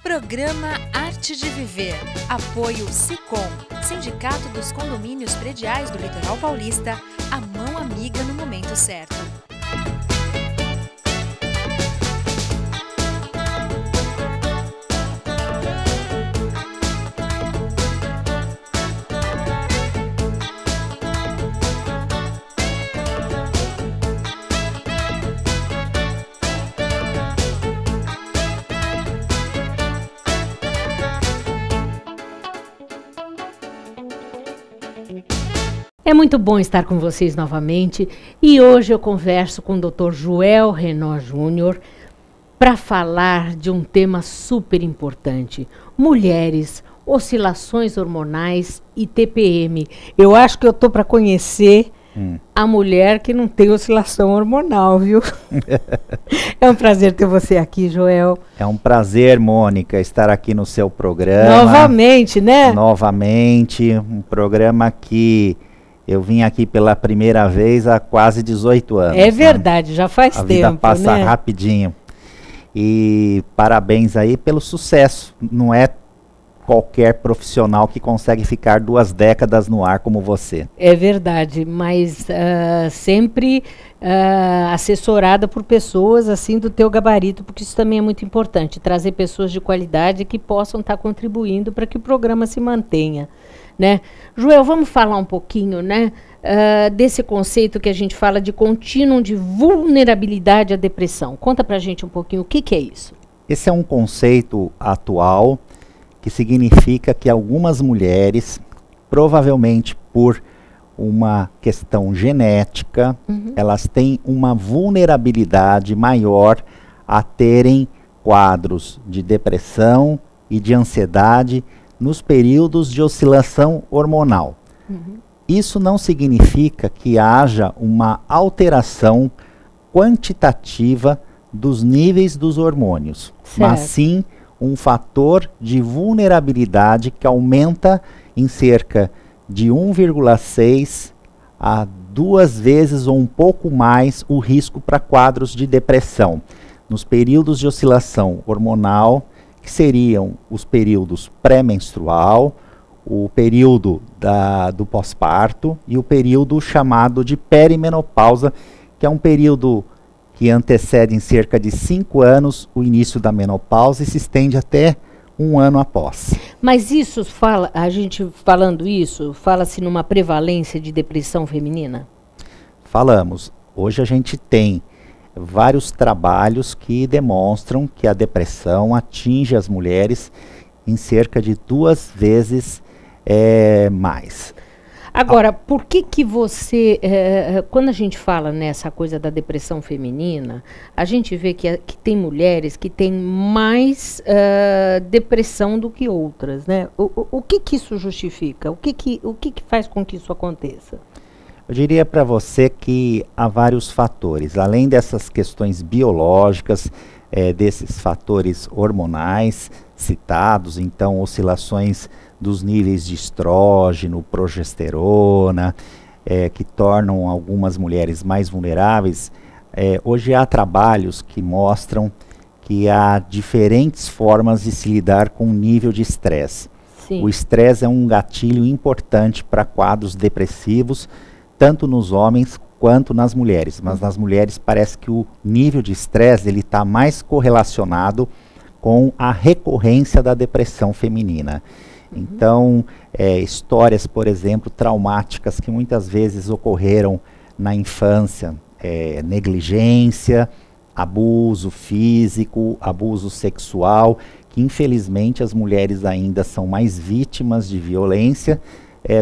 Programa Arte de Viver. Apoio Sicom, Sindicato dos Condomínios Prediais do Litoral Paulista, a mão amiga no momento certo. É muito bom estar com vocês novamente e hoje eu converso com o Dr. Joel Renaud Júnior para falar de um tema super importante: mulheres, oscilações hormonais e TPM. Eu acho que eu estou para conhecer a mulher que não tem oscilação hormonal, viu? É um prazer ter você aqui, Joel. É um prazer, Mônica, estar aqui no seu programa. Novamente, né? Novamente, um programa que eu vim aqui pela primeira vez há quase 18 anos. É verdade, já faz tempo, né? A vida passa rapidinho. E parabéns aí pelo sucesso. Não é qualquer profissional que consegue ficar 2 décadas no ar como você. É verdade, mas sempre assessorada por pessoas assim do teu gabarito, porque isso também é muito importante, trazer pessoas de qualidade que possam estar contribuindo para que o programa se mantenha, né? Joel, vamos falar um pouquinho, né, desse conceito que a gente fala de contínuo de vulnerabilidade à depressão. Conta pra gente um pouquinho o que é isso. Esse é um conceito atual que significa que algumas mulheres, provavelmente por uma questão genética, elas têm uma vulnerabilidade maior a terem quadros de depressão e de ansiedade nos períodos de oscilação hormonal. Isso não significa que haja uma alteração quantitativa dos níveis dos hormônios, mas sim um fator de vulnerabilidade que aumenta em cerca de 1,6 a 2 vezes ou um pouco mais o risco para quadros de depressão nos períodos de oscilação hormonal, que seriam os períodos pré-menstrual, o período do pós-parto e o período chamado de perimenopausa, que é um período que antecede em cerca de 5 anos o início da menopausa e se estende até 1 ano após. Mas isso a gente falando isso, fala-se numa prevalência de depressão feminina? Falamos. Hoje a gente tem vários trabalhos que demonstram que a depressão atinge as mulheres em cerca de 2 vezes mais. Agora, por que você, quando a gente fala nessa coisa da depressão feminina, a gente vê que tem mulheres que têm mais depressão do que outras, né? O que isso justifica? O que faz com que isso aconteça? Eu diria para você que há vários fatores, além dessas questões biológicas, desses fatores hormonais citados, então oscilações dos níveis de estrógeno, progesterona, que tornam algumas mulheres mais vulneráveis. Hoje há trabalhos que mostram que há diferentes formas de se lidar com o nível de estresse. O estresse é um gatilho importante para quadros depressivos, tanto nos homens quanto nas mulheres. Mas nas mulheres parece que o nível de estresse ele está mais correlacionado com a recorrência da depressão feminina. Então, histórias, por exemplo, traumáticas que muitas vezes ocorreram na infância, negligência, abuso físico, abuso sexual, que infelizmente as mulheres ainda são mais vítimas de violência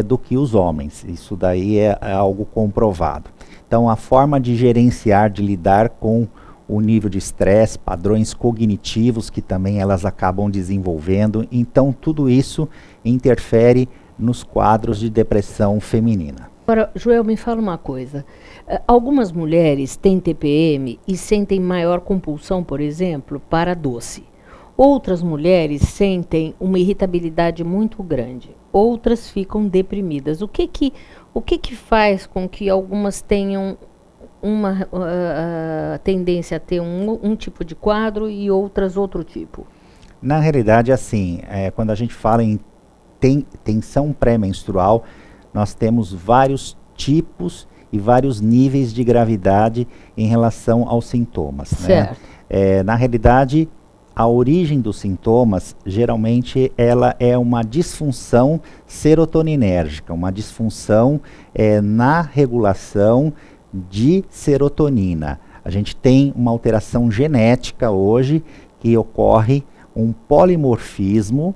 do que os homens. Isso daí é algo comprovado. Então, a forma de gerenciar, de lidar com o nível de estresse, padrões cognitivos que também elas acabam desenvolvendo. Então, tudo isso interfere nos quadros de depressão feminina. Agora, Joel, me fala uma coisa. Algumas mulheres têm TPM e sentem maior compulsão, por exemplo, para doce. Outras mulheres sentem uma irritabilidade muito grande. Outras ficam deprimidas. O que faz com que algumas tenham uma tendência a ter um tipo de quadro e outras outro tipo? Na realidade, assim, quando a gente fala em tensão pré-menstrual, nós temos vários tipos e vários níveis de gravidade em relação aos sintomas. Certo. Né? Na realidade, a origem dos sintomas, geralmente, ela é uma disfunção serotoninérgica, uma disfunção na regulação de serotonina. A gente tem uma alteração genética hoje que ocorre um polimorfismo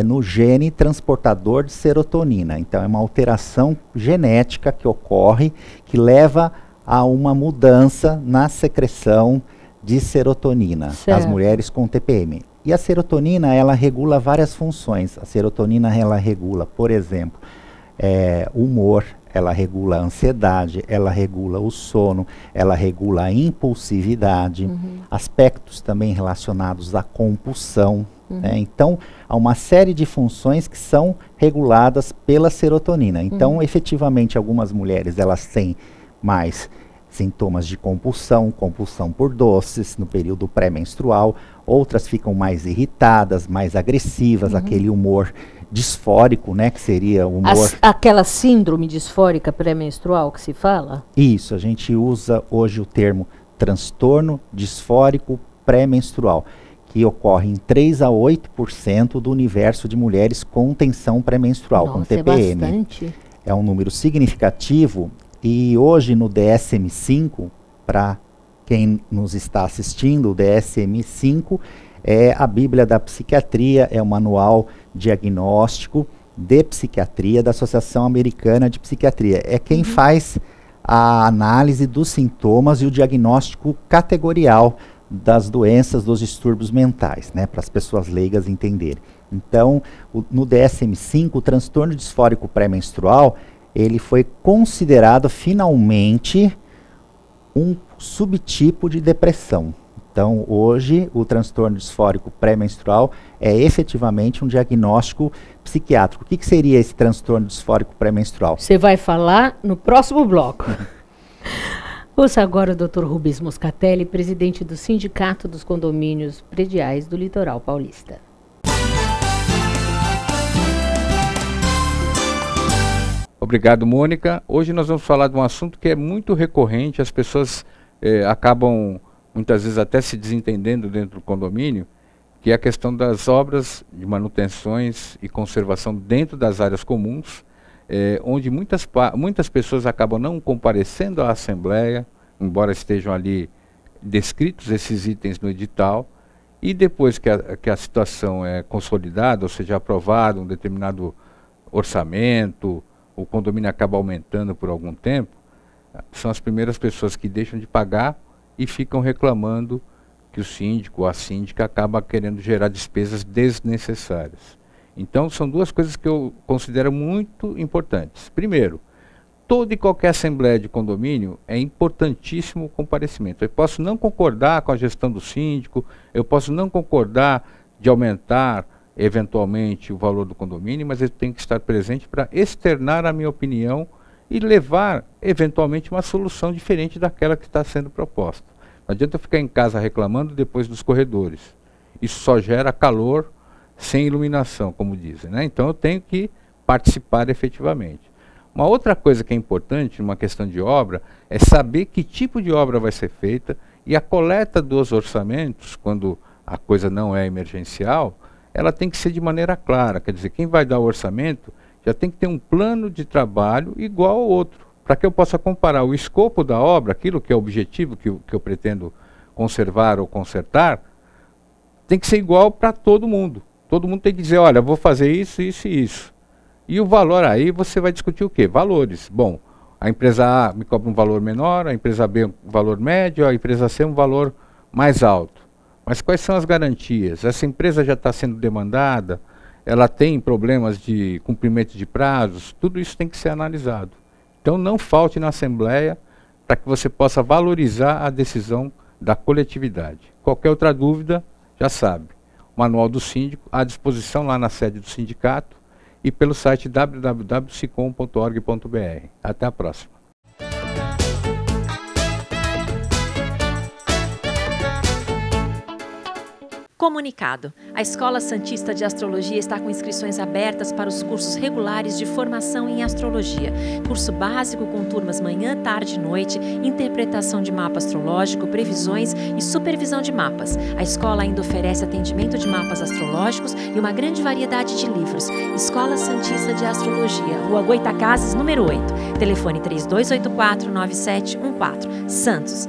no gene transportador de serotonina. Então, é uma alteração genética que ocorre, que leva a uma mudança na secreção de serotonina das mulheres com TPM. E a serotonina, ela regula várias funções. A serotonina, ela regula, por exemplo, o humor, ela regula a ansiedade, ela regula o sono, ela regula a impulsividade, aspectos também relacionados à compulsão. Né? Então, há uma série de funções que são reguladas pela serotonina. Então, efetivamente, algumas mulheres elas têm mais sintomas de compulsão por doces no período pré-menstrual, outras ficam mais irritadas, mais agressivas, aquele humor disfórico, né, que seria o humor... Aquela síndrome disfórica pré-menstrual que se fala? Isso, a gente usa hoje o termo transtorno disfórico pré-menstrual, que ocorre em 3 a 8% do universo de mulheres com tensão pré-menstrual, com TPM. É bastante. É um número significativo e hoje no DSM-5, para quem nos está assistindo, o DSM-5 é a Bíblia da Psiquiatria, é o manual diagnóstico de psiquiatria da Associação Americana de Psiquiatria. É quem faz a análise dos sintomas e o diagnóstico categorial das doenças, dos distúrbios mentais, né, para as pessoas leigas entenderem. Então, no DSM-5, o transtorno disfórico pré-menstrual, ele foi considerado finalmente um subtipo de depressão. Então, hoje, o transtorno disfórico pré-menstrual é efetivamente um diagnóstico psiquiátrico. O que seria esse transtorno disfórico pré-menstrual? Você vai falar no próximo bloco. Ouça agora o Dr. Rubens Moscatelli, presidente do Sindicato dos Condomínios Prediais do Litoral Paulista. Obrigado, Mônica. Hoje nós vamos falar de um assunto que é muito recorrente, as pessoas acabam muitas vezes até se desentendendo dentro do condomínio, que é a questão das obras de manutenções e conservação dentro das áreas comuns, onde muitas pessoas acabam não comparecendo à Assembleia, embora estejam ali descritos esses itens no edital, e depois que a situação é consolidada, ou seja, aprovado um determinado orçamento, o condomínio acaba aumentando por algum tempo, são as primeiras pessoas que deixam de pagar e ficam reclamando que o síndico ou a síndica acaba querendo gerar despesas desnecessárias. Então, são duas coisas que eu considero muito importantes. Primeiro, toda e qualquer assembleia de condomínio é importantíssimo o comparecimento. Eu posso não concordar com a gestão do síndico, eu posso não concordar de aumentar eventualmente o valor do condomínio, mas eu tenho que estar presente para externar a minha opinião e levar eventualmente uma solução diferente daquela que está sendo proposta. Não adianta eu ficar em casa reclamando depois dos corredores. Isso só gera calor sem iluminação, como dizem, né? Então eu tenho que participar efetivamente. Uma outra coisa que é importante numa questão de obra é saber que tipo de obra vai ser feita e a coleta dos orçamentos, quando a coisa não é emergencial, ela tem que ser de maneira clara. Quer dizer, quem vai dar o orçamento já tem que ter um plano de trabalho igual ao outro, para que eu possa comparar o escopo da obra, aquilo que é o objetivo que eu pretendo conservar ou consertar, tem que ser igual para todo mundo. Todo mundo tem que dizer, olha, vou fazer isso, isso e isso. E o valor aí, você vai discutir o quê? Valores. Bom, a empresa A me cobra um valor menor, a empresa B um valor médio, a empresa C um valor mais alto. Mas quais são as garantias? Essa empresa já está sendo demandada, ela tem problemas de cumprimento de prazos, tudo isso tem que ser analisado. Então não falte na Assembleia para que você possa valorizar a decisão da coletividade. Qualquer outra dúvida, já sabe. O Manual do Síndico à disposição lá na sede do sindicato e pelo site www.sicom.org.br. Até a próxima. Comunicado. A Escola Santista de Astrologia está com inscrições abertas para os cursos regulares de formação em astrologia. Curso básico com turmas manhã, tarde e noite, interpretação de mapa astrológico, previsões e supervisão de mapas. A escola ainda oferece atendimento de mapas astrológicos e uma grande variedade de livros. Escola Santista de Astrologia, Rua Goitacazes, número 8. Telefone 3284-9714. Santos.